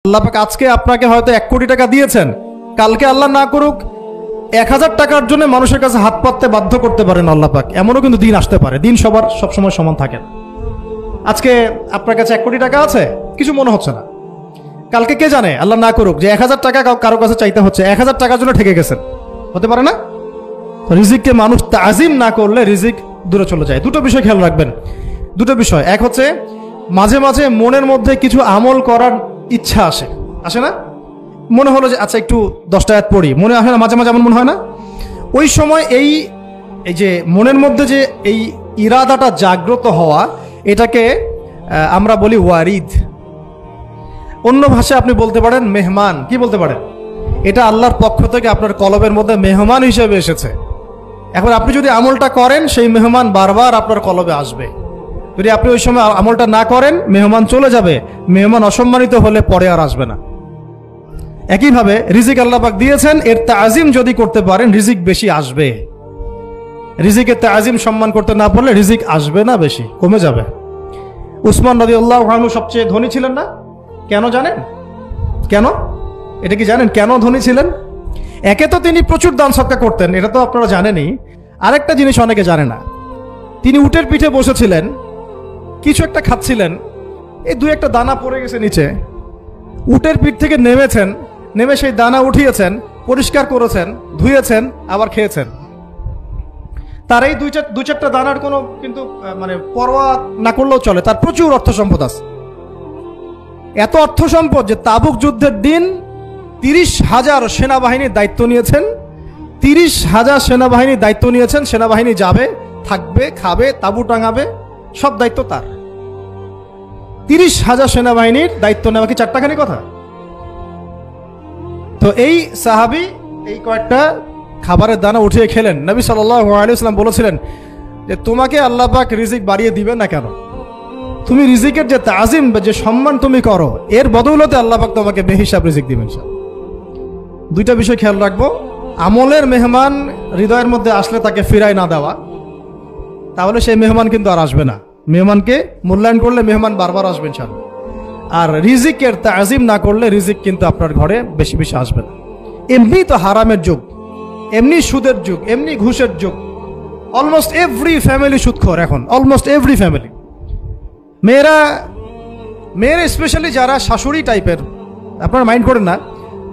আল্লাহ পাক আজকে আপনাকে হয়তো 1 কোটি টাকা দিয়েছেন, কালকে আল্লাহ না করুক 1000 টাকার জন্য মানুষের কাছে হাত পাততে বাধ্য করতে পারেন আল্লাহ পাক। এমনও কিন্তু দিন আসতে পারে, দিন সবার সবসময় সমান থাকে না। আজকে আপনার কাছে 1 কোটি টাকা আছে, কিছু মনে হচ্ছে না, কালকে কে জানে আল্লাহ না করুক যে 1000 টাকা কারো কাছে চাইতে হচ্ছে, 1000 টাকার জন্য ঠেকে গেছেন, হতে পারে না? রিজিককে মানুষ তাজিম না করলে রিজিক দূরে চলে যায়। দুটো বিষয় খেয়াল রাখবেন, দুটো বিষয়। এক হচ্ছে মাঝে মাঝে মনের মধ্যে কিছু আমল করার ইচ্ছা আসে না? মনে হলো যে আচ্ছা একটু 10টা আয়াত পড়ি, মনে আসে না মাঝে মাঝে? এমন মনে হয় না? ওই সময় এই যে মনের মধ্যে যে এই ইরাদাটা জাগ্রত হওয়া, এটাকে আমরা বলি ওয়ারিদ। অন্য ভাষায় আপনি বলতে পারেন মেহমান। কি বলতে পারেন? এটা আল্লাহর পক্ষ থেকে আপনার কলবের মধ্যে মেহমান হিসেবে এসেছে। এখন আপনি যদি আমলটা করেন, সেই মেহমান বারবার আপনার কলবে আসবে। যদি আপনি ওই সময় আমলটা না করেন, মেহমান চলে যাবে, মেহমান অসম্মানিত হলে পরে আর আসবে না। একইভাবে রিজিক আল্লাহ পাক দিয়েছেন, এর তাজিম যদি করতে পারেন রিজিক বেশি আসবে। রিজিকের তাজিম সম্মান করতে না পারলে রিজিক আসবে না, বেশি কমে যাবে। উসমান রাদিয়াল্লাহু আনহু সবচেয়ে ধনী ছিলেন না? কেন জানেন? কেন? এটা কি জানেন কেন ধনী ছিলেন? একে তো তিনি প্রচুর দান সদকা করতেন, এটা তো আপনারা জানেনই। আরেকটা জিনিস অনেকে জানে না, তিনি উটের পিঠে বসেছিলেন, কিছু একটা খাচ্ছিলেন, এই 2-1টা দানা পড়ে গেছে নিচে। উটের পিঠ থেকে নেমেছেন, নেমে সেই দানা উঠিয়েছেন, পরিষ্কার করেছেন, ধুয়েছেন, আবার খেয়েছেন। তার এই 2-4টা দানার কোনো কিন্তু মানে পরোয়া না করলেও চলে, তার প্রচুর অর্থ সম্পদ আছে। এত অর্থ সম্পদ যে তাবুক যুদ্ধের দিন 30,000 সেনাবাহিনীর দায়িত্ব নিয়েছেন। 30,000 সেনাবাহিনীর দায়িত্ব নিয়েছেন। সেনাবাহিনী যাবে, থাকবে, খাবে, তাবু টাঙাবে, সব দায়িত্ব তার। 30,000 সেনাবাহিনীর দায়িত্ব নেওয়া কি চারটাখানি কথা? তো এই সাহাবী এই কয়েকটা খাবারের দানা উঠিয়ে খেলেন। নবী সাল্লাল্লাহু আলাইহি ওয়াসাল্লাম বলেছিলেন যে তোমাকে আল্লাহ পাক রিজিক বাড়িয়ে দিবেন না কেন? তুমি রিজিকের যে তাজিম, যে সম্মান তুমি করো, এর বদৌলতে আল্লাহ পাক তোমাকে বেহিসাব রিজিক দিবেন। দুইটা বিষয় খেয়াল রাখবো। আমলের মেহমান হৃদয়ের মধ্যে আসলে তাকে ফিরায় না দেওয়া, তাহলে সেই মেহমান কিন্তু আর আসবে না। মেহমানকে মূল্যায়ন করলে মেহমান বারবার আসবে ইনশাআল্লাহ। আর রিজিকের তাজিম না করলে রিজিক কিন্তু আপনার ঘরে বেশি বেশি আসবে না। এমনি তো হারামের যুগ, এমনি সুদের যুগ, এমনি ঘুষের যুগ। অলমোস্ট এভরি ফ্যামিলি সুদখোর এখন, অলমোস্ট এভরি ফ্যামিলি। মেয়েরা স্পেশালি যারা শাশুড়ি টাইপের, আপনারা মাইন্ড করেন না,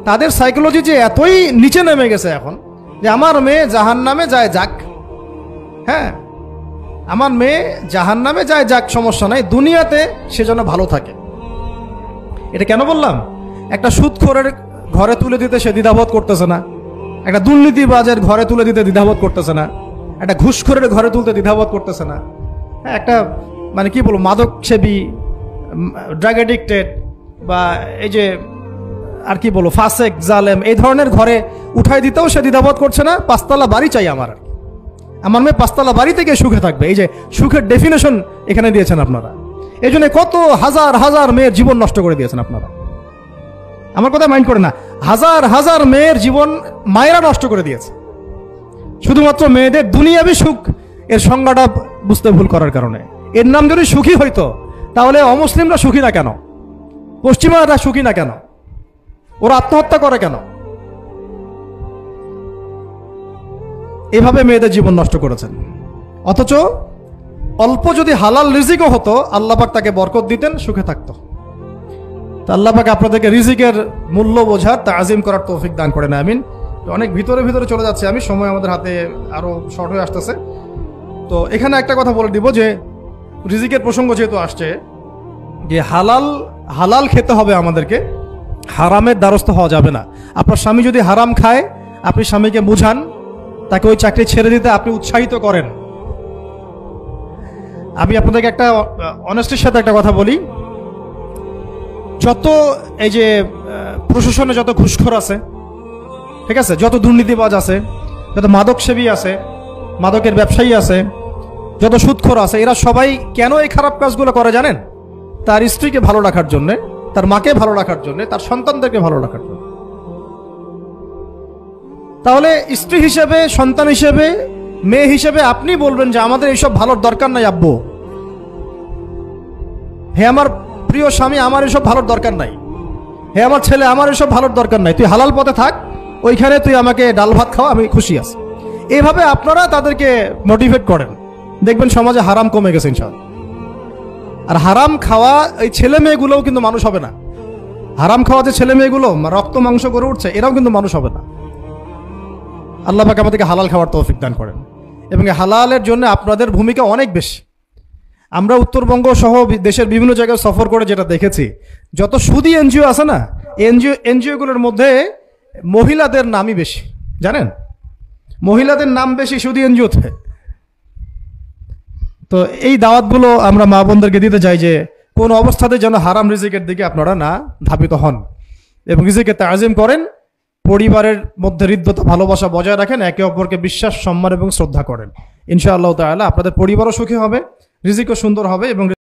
তাদের সাইকোলজি যে এতই নিচে নেমে গেছে এখন যে আমার মেয়ে জাহান্নামে যায় যাক, হ্যাঁ আমার মেয়ে জাহান্নামে যায় যাক, সমস্যা নাই, দুনিয়াতে সে যেন ভালো থাকে। এটা কেন বললাম? একটা সুদখোরের ঘরে তুলে দিতে সে দ্বিধাবোধ করতেছে না, একটা দুর্নীতিবাজের ঘরে তুলে দিতে দ্বিধাবোধ করতেছে না, একটা ঘুষখোরের ঘরে তুলতে দ্বিধাবোধ করতেছে না, হ্যাঁ একটা মানে কি বলবো মাদক সেবী, ড্রাগ এডিক্টেড বা এই যে আর কি বলবো ফাসেক জালেম, এই ধরনের ঘরে উঠাই দিতেও সে দ্বিধাবোধ করছে না। 5তলা বাড়ি চাই আমার মেয়ে 5তলা বাড়ি থেকে সুখে থাকবে। এই যে সুখের ডেফিনেশন এখানে দিয়েছেন আপনারা, এই জন্য কত হাজার হাজার মেয়ের জীবন নষ্ট করে দিয়েছেন আপনারা। আমার কথা মাইন্ড করে না, হাজার হাজার মেয়ের জীবন মায়েরা নষ্ট করে দিয়েছে, শুধুমাত্র মেয়েদের দুনিয়াবি সুখ এর সংজ্ঞাটা বুঝতে ভুল করার কারণে। এর নাম যদি সুখী হইতো, তাহলে অমুসলিমরা সুখী না কেন? পশ্চিমারা সুখী না কেন? ওরা আত্মহত্যা করে কেন? এভাবে মেয়েদের জীবন নষ্ট করেছেন। অথচ অল্প যদি হালাল রিজিকও হতো, আল্লাহ পাক তাকে বরকত দিতেন, সুখে থাকতো। তা আল্লাহ পাক আপনাদেরকে রিজিকের মূল্য বোঝার, তাজিম করার তৌফিক দান করেন, আমিন। অনেক ভিতরে চলে যাচ্ছে আমি, সময় আমাদের হাতে আরো শর্ট হয়ে আসতেছে। তো এখানে একটা কথা বলে দিব যে রিজিকের প্রসঙ্গ যেহেতু আসছে, যে হালাল খেতে হবে আমাদেরকে, হারামের দ্বারস্থ হওয়া যাবে না। আপনার স্বামী যদি হারাম খায়, আপনি স্বামীকে বুঝান, তাকে ওই চাকরি ছেড়ে দিতে আপনি উৎসাহিত করেন। আমি আপনাদেরকে একটা অনেস্টির সাথে একটা কথা বলি, যত এই যে প্রশাসনে যত ঘুষখোর আছে, ঠিক আছে, যত দুর্নীতিবাজ আছে, যত মাদক সেবী আছে, মাদকের ব্যবসায়ী আছে, যত সুদখোর আছে, এরা সবাই কেন এই খারাপ কাজগুলো করে জানেন? তার স্ত্রীকে ভালো রাখার জন্য, তার মাকে ভালো রাখার জন্য, তার সন্তানদেরকে ভালো রাখার জন্য। তাহলে স্ত্রী হিসেবে, সন্তান হিসেবে, মেয়ে হিসেবে আপনি বলবেন যে আমাদের এইসব ভালোর দরকার নাই আব্বু, হে আমার প্রিয় স্বামী, আমার এসব ভালোর দরকার নাই। হে আমার ছেলে, আমার এসব ভালোর দরকার নাই, তুই হালাল পথে থাক, ওইখানে তুই আমাকে ডাল ভাত খাওয়া, আমি খুশি আছি। এভাবে আপনারা তাদেরকে মোটিভেট করেন, দেখবেন সমাজে হারাম কমে গেছে ইনশাআল্লাহ। আর হারাম খাওয়া এই ছেলে মেয়েগুলোও কিন্তু মানুষ হবে না। হারাম খাওয়া যে ছেলে মেয়েগুলো রক্ত মাংস করে উঠছে, এরাও কিন্তু মানুষ হবে না। আল্লাহ পাক আমাদেরকে হালাল খাওয়ার তৌফিক দান করেন, এবং হালালের জন্য আপনাদের ভূমিকা অনেক বেশি। আমরা উত্তরবঙ্গ সহ দেশের বিভিন্ন জায়গায় সফর করে যেটা দেখেছি, যত সুদী এনজিও আছে না, এনজিওগুলোর মধ্যে মহিলাদের নামই বেশি, জানেন? মহিলাদের নাম বেশি সুদী এনজিওতে। তো এই দাওয়াতগুলো আমরা মা বোনদেরকে দিতে চাই যে কোন অবস্থাতে যেন হারাম রিজিকের দিকে আপনারা না ধাবিত হন, এবং রিজিকে তাজিম করেন, পরিবারের মধ্যে হৃদ্যতা ভালোবাসা বজায় রাখেন, একে অপরকে বিশ্বাস, সম্মান এবং শ্রদ্ধা করেন। ইনশাআল্লাহ তাআলা আপনাদের পরিবারও সুখী হবে, রিজিকও সুন্দর হবে, এবং